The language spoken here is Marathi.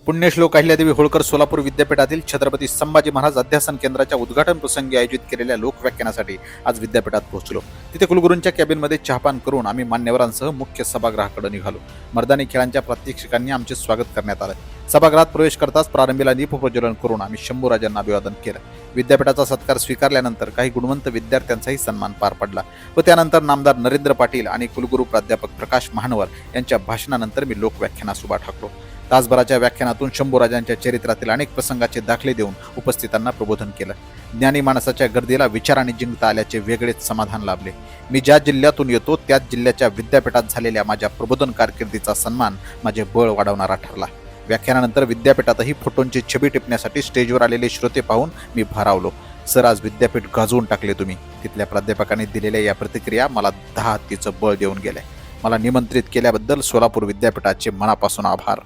पुण्यश्लोक अहिल्यादेवी होळकर सोलापूर विद्यापीठातील छत्रपती संभाजी महाराज अध्यासन केंद्राच्या उद्घाटन प्रसंगी आयोजित केलेल्या लोकव्याख्यानासाठी आज विद्यापीठात पोहोचलो। तिथे कुलगुरूंच्या कॅबिनमध्ये चहापान करून आम्ही मान्यवरांसह मुख्य सभागृहाकडे निघालो। मर्दानी खेळांच्या प्रात्यक्षिकांनी आमचे स्वागत करण्यात आले। सभागृहात प्रवेश करताच प्रारंभीला दीपप्रज्वलन करून आम्ही शंभूराजांना अभिवादन केलं। विद्यापीठाचा सत्कार स्वीकारल्यानंतर काही गुणवंत विद्यार्थ्यांचाही सन्मान पार पडला व त्यानंतर नामदार नरेंद्र पाटील आणि कुलगुरू प्राध्यापक प्रकाश महानवर यांच्या भाषणानंतर मी लोकव्याख्यानास उभा ठाकलो। तासभराच्या व्याख्यानातून शंभूराजांच्या चरित्रातील अनेक प्रसंगाचे दाखले देऊन उपस्थितांना प्रबोधन केलं। ज्ञानी माणसाच्या गर्दीला विचाराने जिंकता आल्याचे वेगळेच समाधान लाभले। मी ज्या जिल्ह्यातून येतो त्याच जिल्ह्याच्या विद्यापीठात झालेल्या माझ्या प्रबोधन कारकिर्दीचा सन्मान माझे बळ वाढवणारा ठरला। व्याख्यानानंतर विद्यापीठातही फोटोंची छबी टिपण्यासाठी स्टेजवर आलेले श्रोते पाहून मी भारावलो। सर, आज विद्यापीठ गाजवून टाकले तुम्ही। तिथल्या प्राध्यापकांनी दिलेल्या या प्रतिक्रिया मला 10 हत्तीचं बळ देऊन गेल्या। मला निमंत्रित केल्याबद्दल सोलापूर विद्यापीठाचे मनापासून आभार।